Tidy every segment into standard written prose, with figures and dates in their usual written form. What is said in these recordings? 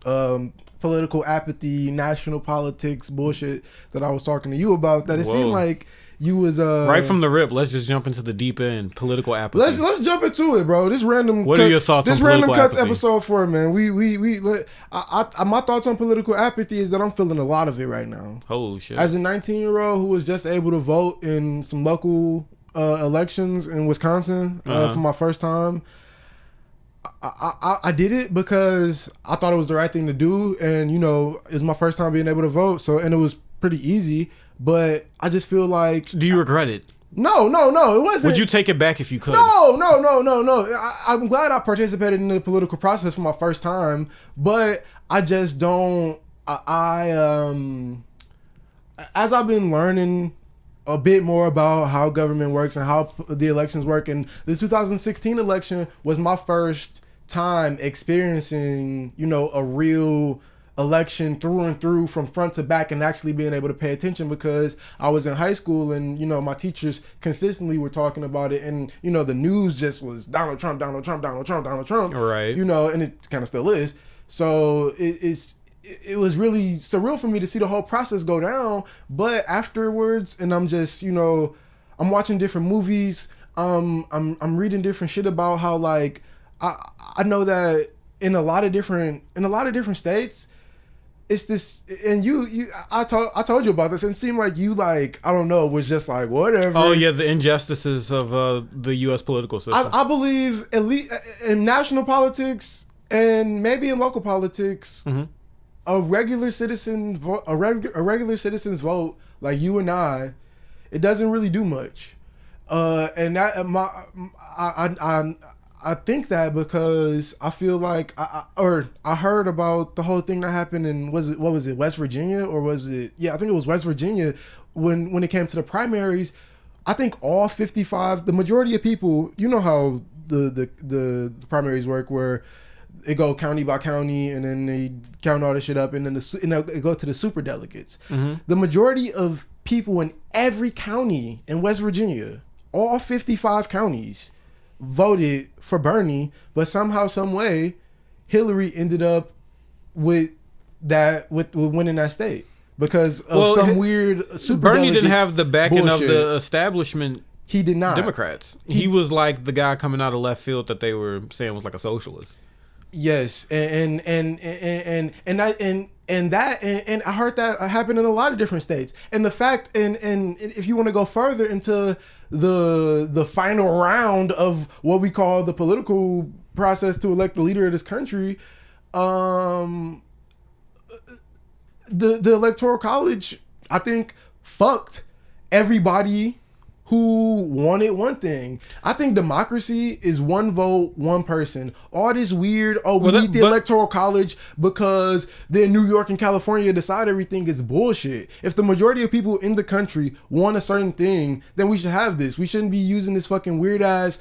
political apathy, national politics bullshit that I was talking to you about, that it seemed like you was right from the rip. Let's just jump into the deep end. Political apathy. Let's jump into it, bro. This random. What are your thoughts on political apathy? This random cuts episode 4, man. My thoughts on political apathy is that I'm feeling a lot of it right now. Oh shit! As a 19-year-old who was just able to vote in some local elections in Wisconsin for my first time, I did it because I thought it was the right thing to do, and it was my first time being able to vote. So, and it was pretty easy. But I just feel like... Do you regret it? No, it wasn't. Would you take it back if you could? No. I'm glad I participated in the political process for my first time, but I just don't... as I've been learning a bit more about how government works and how the elections work, and the 2016 election was my first time experiencing, a real election through and through from front to back, and actually being able to pay attention, because I was in high school and my teachers consistently were talking about it, and the news just was Donald Trump, right? And it kind of still is. So it was really surreal for me to see the whole process go down. But afterwards, and I'm just I'm watching different movies, I'm reading different shit about how, like, I know that in a lot of different states, it's this, and I told you about this, and it seemed like you, like, I don't know, was just like, whatever. Oh yeah, the injustices of the U.S. political system. I believe, at least in national politics and maybe in local politics, a regular citizen's vote, like you and I, it doesn't really do much. And that I think that because I feel like I heard about the whole thing that happened in, what was it, West Virginia, or was it? Yeah, I think it was West Virginia when it came to the primaries. I think all 55, the majority of people, you know how the primaries work, where it go county by county, and then they count all this shit up, and then it go to the super delegates. The majority of people in every county in West Virginia, all 55 counties, voted for Bernie, but somehow, some way, Hillary ended up with winning that state because of some weird super. Bernie didn't have the backing of the establishment. He did not. Democrats. He was like the guy coming out of left field that they were saying was like a socialist. Yes, and I heard that happen in a lot of different states. And the fact, and if you want to go further into the final round of what we call the political process to elect the leader of this country, the Electoral College, I think, fucked everybody who wanted one thing. I think democracy is one vote, one person. All this weird, we need the Electoral College because then New York and California decide everything, is bullshit. If the majority of people in the country want a certain thing, then we should have this. We shouldn't be using this fucking weird ass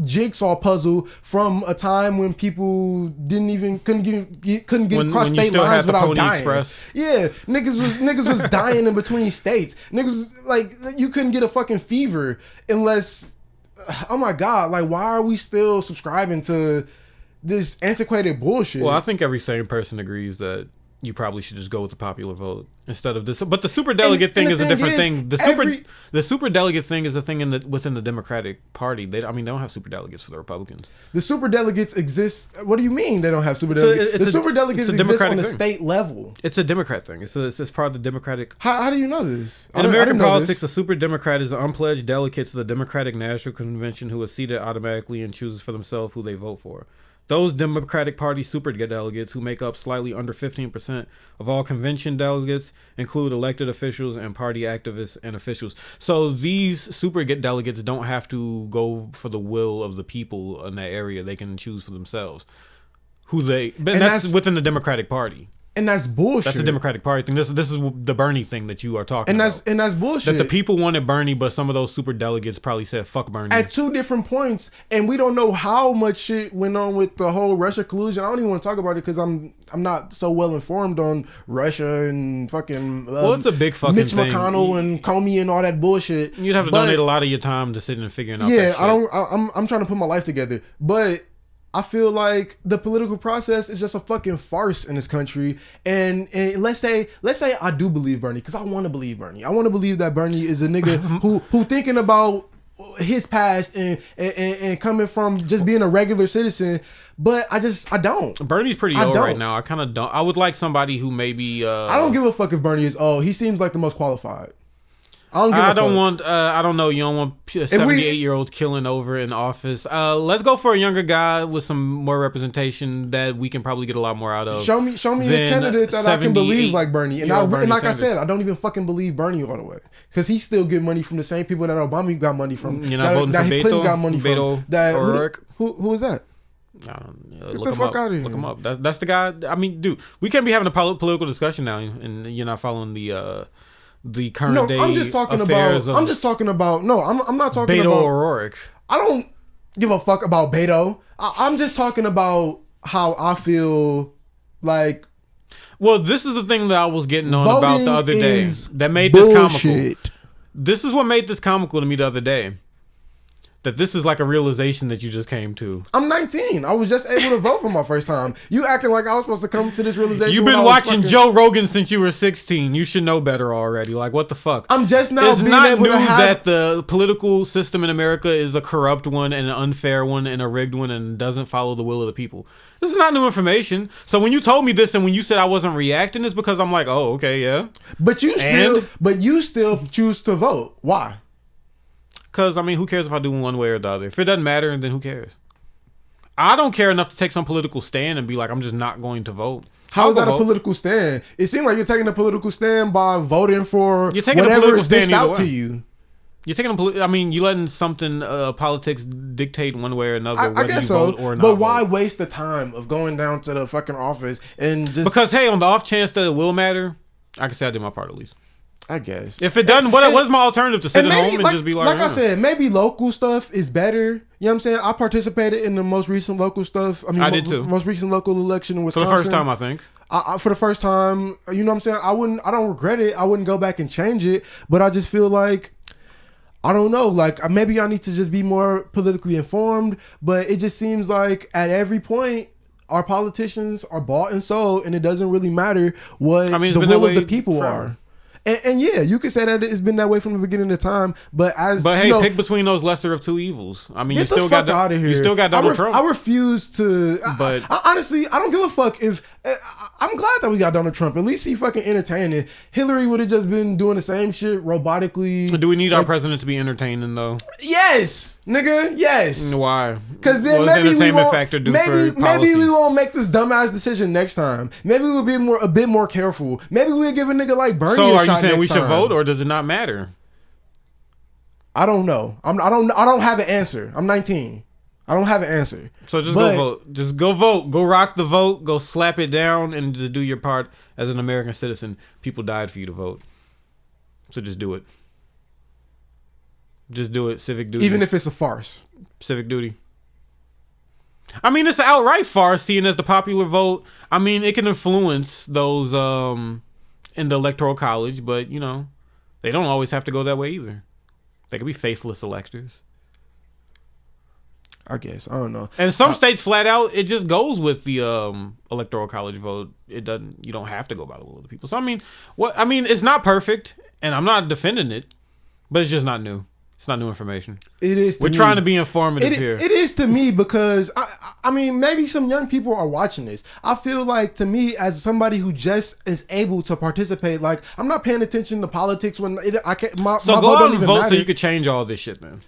jigsaw puzzle from a time when people couldn't get across state lines without dying. Express. Yeah, niggas was dying in between states. Niggas, like, you couldn't get a fucking fever unless, oh my god, like, why are we still subscribing to this antiquated bullshit? Well, I think every sane person agrees that you probably should just go with the popular vote instead of this. But the super delegate thing is a different thing. The super delegate thing is a thing within the Democratic Party. They don't have super delegates for the Republicans. The super delegates exist. What do you mean they don't have super delegates? The super delegates exist on the state level. It's a Democrat thing. It's part of the Democratic. How do you know this? In American politics, a super Democrat is an unpledged delegate to the Democratic National Convention who is seated automatically and chooses for themselves who they vote for. Those Democratic Party super delegates, who make up slightly under 15% of all convention delegates, include elected officials and party activists and officials. So these super delegates don't have to go for the will of the people in that area. They can choose for themselves and that's within the Democratic Party. And that's bullshit. That's a Democratic Party thing. This is the Bernie thing that you are talking about. And that's bullshit. That the people wanted Bernie, but some of those super delegates probably said fuck Bernie at two different points, and we don't know how much shit went on with the whole Russia collusion. I don't even want to talk about it because I'm not so well informed on Russia and fucking it's a big fucking Mitch thing. McConnell and Comey and all that bullshit. You'd have to donate a lot of your time to sit and figuring out. Yeah, that shit. I'm trying to put my life together, but I feel like the political process is just a fucking farce in this country. And let's say I do believe Bernie, because I want to believe Bernie. I want to believe that Bernie is a nigga who thinking about his past and coming from just being a regular citizen. But I don't. Bernie's pretty old right now. I kind of don't. I would like somebody who maybe. I don't give a fuck if Bernie is old. He seems like the most qualified. I don't want. I don't know. You don't want 78-year-olds killing over in office. Let's go for a younger guy with some more representation that we can probably get a lot more out of. Show me a candidate that I can believe like Bernie. And like I said, I don't even fucking believe Bernie all the way, because he still get money from the same people that Obama got money from. You're not voting for Beto? Clinton got money from. O'Rourke? Who is that? Get the fuck out of here. Look him up. That's the guy. I mean, dude, we can't be having a political discussion now, and you're not following the current day. I'm just talking about. No, I'm not talking Beto about O'Rourke. I don't give a fuck about Beto. I'm just talking about how I feel like. Well, this is the thing that I was getting on about the other day that made bullshit. This comical. This is what made this comical to me the other day. That this is like a realization that you just came to. I'm 19. I was just able to vote for my first time. You acting like I was supposed to come to this realization. You've been watching Joe Rogan since you were 16. You should know better already. Like, what the fuck? I'm just now it's being not able new to have... that the political system in America is a corrupt one and an unfair one and a rigged one and doesn't follow the will of the people. This is not new information. So when you told me this and when you said I wasn't reacting, it's because I'm like, oh, okay, yeah. But you still choose to vote. Why? Because, I mean, who cares if I do one way or the other? If it doesn't matter, then who cares? I don't care enough to take some political stand and be like, I'm just not going to vote. How is that a political stand? It seems like you're taking a political stand by voting for you're taking whatever a political is stand dished out way. to you. You're taking you letting something, politics dictate one way or another I whether guess you so. vote or not. But why vote. waste the time of going down to the fucking office and just... Because, hey, on the off chance that it will matter, I can say I did my part at least. I guess. If it doesn't, what is my alternative? To sit at home and just be like... Like I said, maybe local stuff is better. You know what I'm saying? I participated in the most recent local stuff. I did too. Most recent local election in Wisconsin. For the first time, I think. For the first time, you know what I'm saying? I don't regret it. I wouldn't go back and change it. But I just feel like... I don't know, like maybe I need to just be more politically informed, but it just seems like at every point our politicians are bought and sold, and it doesn't really matter what the will of the people are. And yeah, you could say that it's been that way from the beginning of time, but hey, pick between those lesser of two evils. I mean, you still got out of here. You still got Donald Trump. I refuse to. But honestly, I don't give a fuck if. I'm glad that we got Donald Trump. At least he fucking entertaining. Hillary would have just been doing the same shit robotically. Do we need our president to be entertaining though? Yes, nigga. Yes. Why? Because then maybe we won't. Maybe we won't make this dumbass decision next time. Maybe we'll be a bit more careful. Maybe we'll give a nigga like Bernie. So a are shot you saying we should time. vote, or does it not matter? I don't know. I don't have an answer. I'm 19. I don't have an answer. So go vote. Just go vote. Go rock the vote. Go slap it down and just do your part as an American citizen. People died for you to vote. So just do it. Just do it. Civic duty. Even if it's a farce. Civic duty. I mean, it's an outright farce, seeing as the popular vote. I mean, it can influence those in the Electoral College, but, you know, they don't always have to go that way either. They could be faithless electors. I guess. I don't know. And some states flat out, it just goes with the Electoral College vote. It doesn't. You don't have to go by the will of the people. So I mean, it's not perfect, and I'm not defending it, but it's just not new. It's not new information. It is. We're trying to be informative here. It is to me because I mean, maybe some young people are watching this. I feel like, to me, as somebody who just is able to participate, like I'm not paying attention to politics when I can't. So go out and vote so you could change all this shit, man.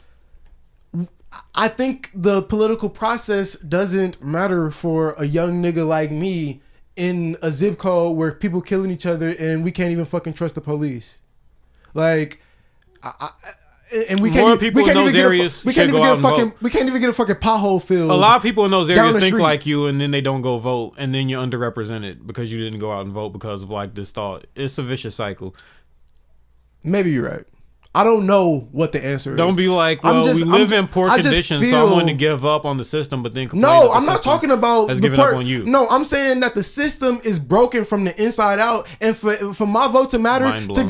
I think the political process doesn't matter for a young nigga like me in a zip code where people killing each other and we can't even fucking trust the police. Like, and we can't even get a fucking pothole filled. A lot of people in those areas think like you, and then they don't go vote, and then you're underrepresented because you didn't go out and vote because of like this thought. It's a vicious cycle. Maybe you're right. I don't know what the answer is. Don't be like, well, we live in poor conditions, so I'm going to give up on the system, but then complain. No, I'm not talking about the part on you. No, I'm saying that the system is broken from the inside out, and for my vote to matter, to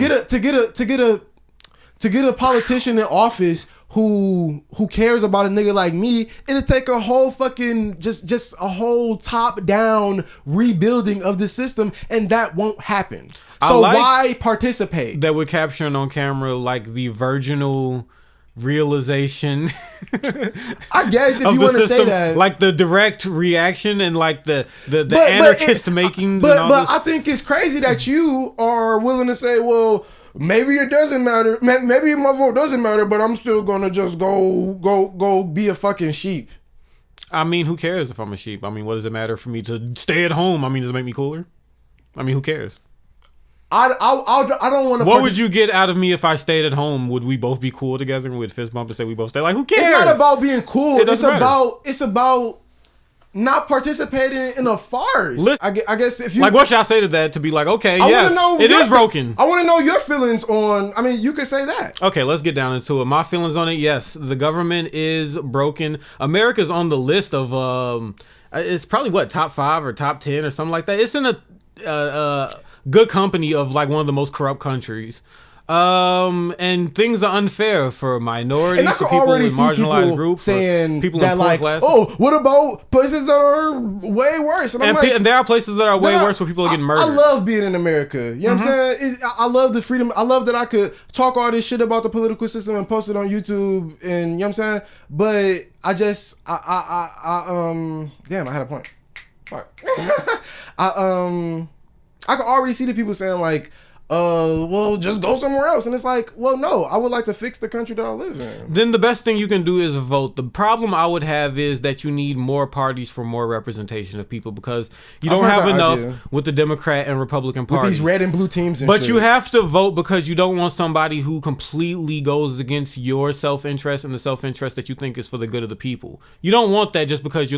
get a politician in office who cares about a nigga like me, it'll take a whole fucking just a whole top down rebuilding of the system, and that won't happen. So why participate? That we're capturing on camera like the virginal realization. I guess if you want to say that, like the direct reaction and like the anarchist makings. But I think it's crazy that you are willing to say, well, maybe it doesn't matter. Maybe my vote doesn't matter, but I'm still gonna just go be a fucking sheep. I mean, who cares if I'm a sheep? I mean, what does it matter for me to stay at home? I mean, does it make me cooler? I mean, who cares? I don't want to. What would you get out of me if I stayed at home? Would we both be cool together and we'd fist bump and say we both stay? Like, who cares? It's not about being cool. It's matter. about not participating in a farce. I guess if you like, what should I say to that to be like, okay, yes, it is broken. I want to know your feelings on. I mean, you could say that. Okay, let's get down into it. My feelings on it. Yes, the government is broken. America's on the list of it's probably what, top 5 or top 10 or something like that. It's in a good company of like one of the most corrupt countries. And things are unfair for minorities, for people with marginalized groups, saying people that in poor like, classes. oh, what about places that are way worse? And and there are places that are way worse where people are getting murdered. I love being in America. You know what I'm saying? I love the freedom. I love that I could talk all this shit about the political system and post it on YouTube. And you know what I'm saying? But I just, damn, I had a point. Fuck. I can already see the people saying like, well, just go somewhere else. And it's like, well, no, I would like to fix the country that I live in. Then the best thing you can do is vote. The problem I would have is that you need more parties for more representation of people, because you don't have enough with the Democrat and Republican parties. With these red and blue teams and but shit. You have to vote because you don't want somebody who completely goes against your self-interest and the self-interest that you think is for the good of the people. You don't want that just because you like